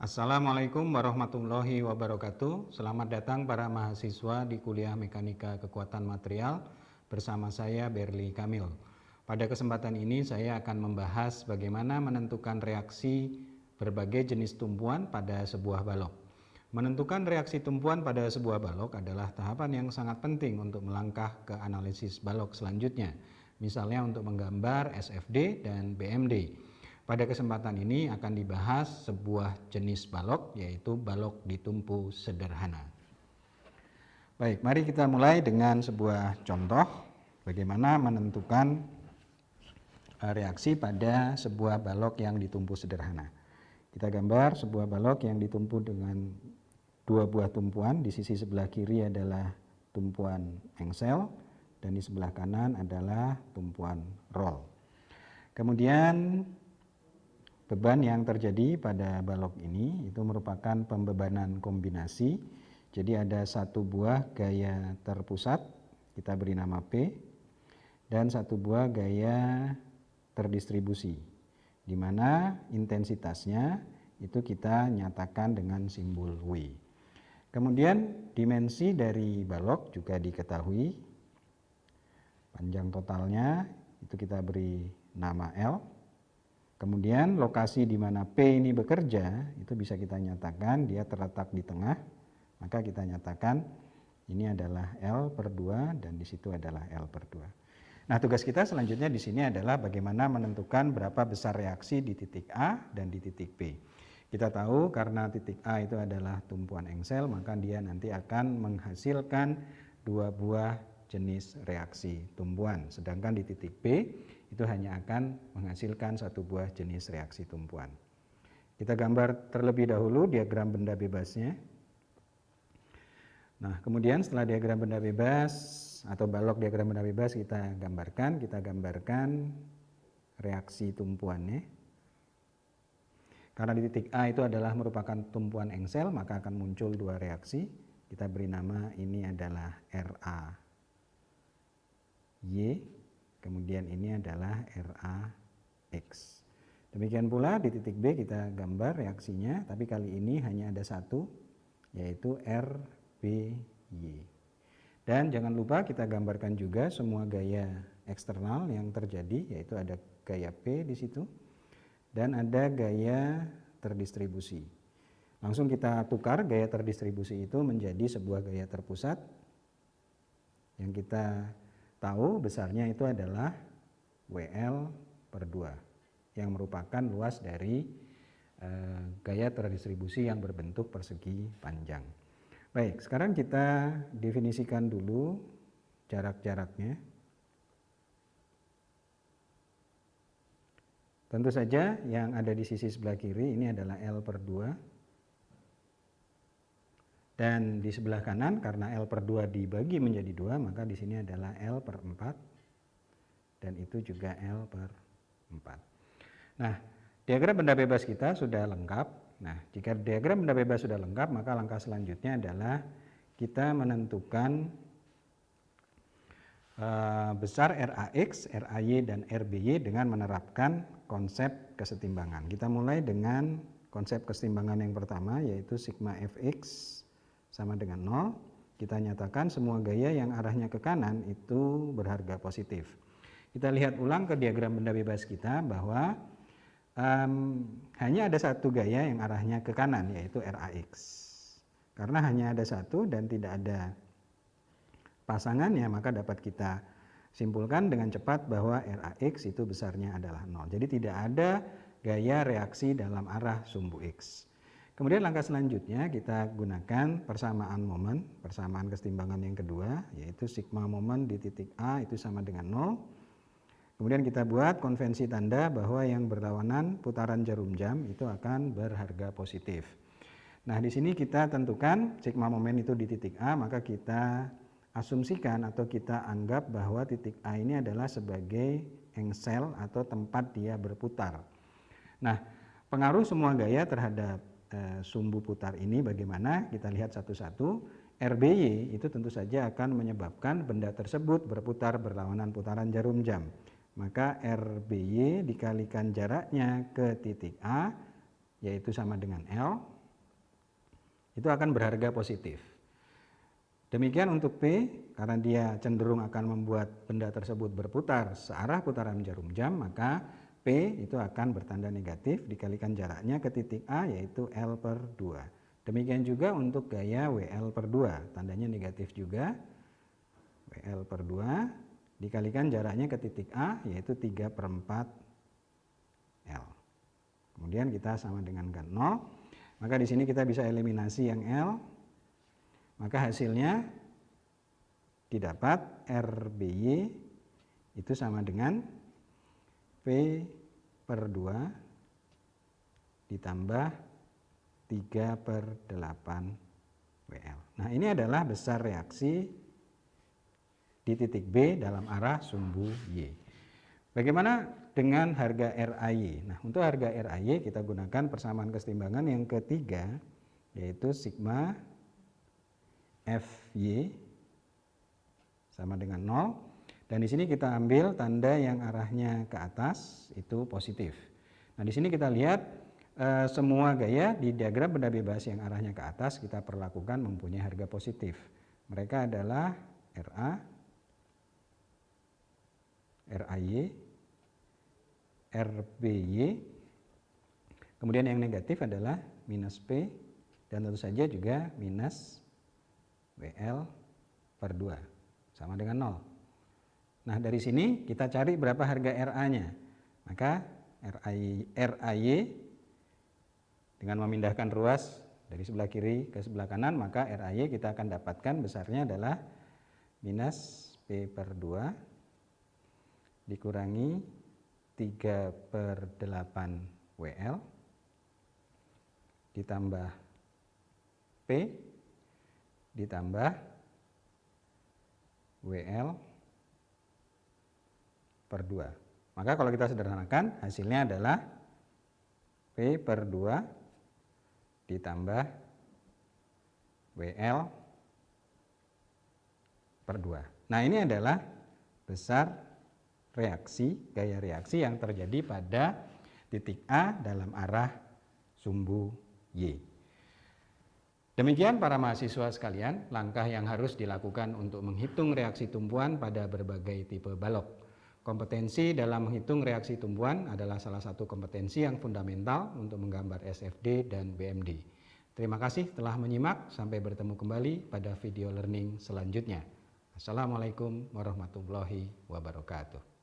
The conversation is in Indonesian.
Assalamualaikum warahmatullahi wabarakatuh. Selamat datang para mahasiswa di kuliah Mekanika Kekuatan Material bersama saya Berli Kamil. Pada kesempatan ini saya akan membahas bagaimana menentukan reaksi berbagai jenis tumpuan pada sebuah balok. Menentukan reaksi tumpuan pada sebuah balok adalah tahapan yang sangat penting untuk melangkah ke analisis balok selanjutnya, misalnya untuk menggambar SFD dan BMD. Pada kesempatan ini akan dibahas sebuah jenis balok, yaitu balok ditumpu sederhana. Baik, mari kita mulai dengan sebuah contoh bagaimana menentukan reaksi pada sebuah balok yang ditumpu sederhana. Kita gambar sebuah balok yang ditumpu dengan dua buah tumpuan. Di sisi sebelah kiri adalah tumpuan engsel dan di sebelah kanan adalah tumpuan roll. Kemudian beban yang terjadi pada balok ini itu merupakan pembebanan kombinasi. Jadi ada satu buah gaya terpusat, kita beri nama P, dan satu buah gaya terdistribusi, di mana intensitasnya itu kita nyatakan dengan simbol W. Kemudian dimensi dari balok juga diketahui. Panjang totalnya itu kita beri nama L. Kemudian lokasi di mana P ini bekerja itu bisa kita nyatakan dia terletak di tengah, maka kita nyatakan ini adalah L/2 dan di situ adalah L/2. Nah, tugas kita selanjutnya di sini adalah bagaimana menentukan berapa besar reaksi di titik A dan di titik P. Kita tahu karena titik A itu adalah tumpuan engsel, maka dia nanti akan menghasilkan dua buah jenis reaksi tumpuan, sedangkan di titik B itu hanya akan menghasilkan satu buah jenis reaksi tumpuan. Kita gambar terlebih dahulu diagram benda bebasnya. Nah, kemudian setelah diagram benda bebas atau balok diagram benda bebas kita gambarkan reaksi tumpuannya. Karena di titik A itu adalah merupakan tumpuan engsel, maka akan muncul dua reaksi. Kita beri nama ini adalah RAY, kemudian ini adalah RAX. Demikian pula di titik B kita gambar reaksinya, tapi kali ini hanya ada satu, yaitu RBY. Dan jangan lupa kita gambarkan juga semua gaya eksternal yang terjadi, yaitu ada gaya P di situ dan ada gaya terdistribusi. Langsung kita tukar gaya terdistribusi itu menjadi sebuah gaya terpusat yang kita tahu besarnya itu adalah WL/2 yang merupakan luas dari gaya terdistribusi yang berbentuk persegi panjang. Baik, sekarang kita definisikan dulu jarak-jaraknya. Tentu saja yang ada di sisi sebelah kiri ini adalah L/2. Dan di sebelah kanan karena L/2 dibagi menjadi 2, maka di sini adalah L/4 dan itu juga L/4. Nah, diagram benda bebas kita sudah lengkap. Nah, jika diagram benda bebas sudah lengkap, maka langkah selanjutnya adalah kita menentukan besar RAX, RAY dan RBY dengan menerapkan konsep kesetimbangan. Kita mulai dengan konsep kesetimbangan yang pertama, yaitu sigma Fx sama dengan 0, kita nyatakan semua gaya yang arahnya ke kanan itu berharga positif. Kita lihat ulang ke diagram benda bebas kita bahwa hanya ada satu gaya yang arahnya ke kanan, yaitu RAX. Karena hanya ada satu dan tidak ada pasangannya, maka dapat kita simpulkan dengan cepat bahwa RAX itu besarnya adalah 0. Jadi tidak ada gaya reaksi dalam arah sumbu X. Kemudian langkah selanjutnya kita gunakan persamaan momen, persamaan kesetimbangan yang kedua, yaitu sigma momen di titik A itu sama dengan 0. Kemudian kita buat konvensi tanda bahwa yang berlawanan putaran jarum jam itu akan berharga positif. Nah, di sini kita tentukan sigma momen itu di titik A, maka kita asumsikan atau kita anggap bahwa titik A ini adalah sebagai engsel atau tempat dia berputar. Nah, pengaruh semua gaya terhadap sumbu putar ini bagaimana? Kita lihat satu-satu. RBY itu tentu saja akan menyebabkan benda tersebut berputar berlawanan putaran jarum jam. Maka RBY dikalikan jaraknya ke titik A, yaitu sama dengan L. itu akan berharga positif. Demikian untuk P, karena dia cenderung akan membuat benda tersebut berputar searah putaran jarum jam, maka P itu akan bertanda negatif dikalikan jaraknya ke titik A, yaitu L/2. Demikian juga untuk gaya WL/2, tandanya negatif juga, WL/2 dikalikan jaraknya ke titik A, yaitu 3/4 L. Kemudian kita sama dengan 0, maka di sini kita bisa eliminasi yang L, maka hasilnya didapat RBY itu sama dengan P/2 ditambah 3/8 WL. Nah, ini adalah besar reaksi di titik B dalam arah sumbu Y. Bagaimana dengan harga RAY? Nah, untuk harga RAY kita gunakan persamaan kesetimbangan yang ketiga, yaitu sigma FY sama dengan 0. Dan di sini kita ambil tanda yang arahnya ke atas itu positif. Nah, di sini kita lihat semua gaya di diagram benda bebas yang arahnya ke atas kita perlakukan mempunyai harga positif. Mereka adalah RA, RAY, RBY. Kemudian yang negatif adalah minus P dan tentu saja juga minus WL/2 sama dengan 0. Nah, dari sini kita cari berapa harga RA-nya. Maka RAY dengan memindahkan ruas dari sebelah kiri ke sebelah kanan, maka RAY kita akan dapatkan besarnya adalah minus P/2 dikurangi 3/8 WL ditambah P ditambah WL/2. Maka kalau kita sederhanakan hasilnya adalah P/2 ditambah WL/2. Nah, ini adalah besar reaksi, gaya reaksi yang terjadi pada titik A dalam arah sumbu Y. Demikian para mahasiswa sekalian, langkah yang harus dilakukan untuk menghitung reaksi tumbuhan pada berbagai tipe balok. Kompetensi dalam menghitung reaksi tumbuhan adalah salah satu kompetensi yang fundamental untuk menggambar SFD dan BMD. Terima kasih telah menyimak, sampai bertemu kembali pada video learning selanjutnya. Assalamualaikum warahmatullahi wabarakatuh.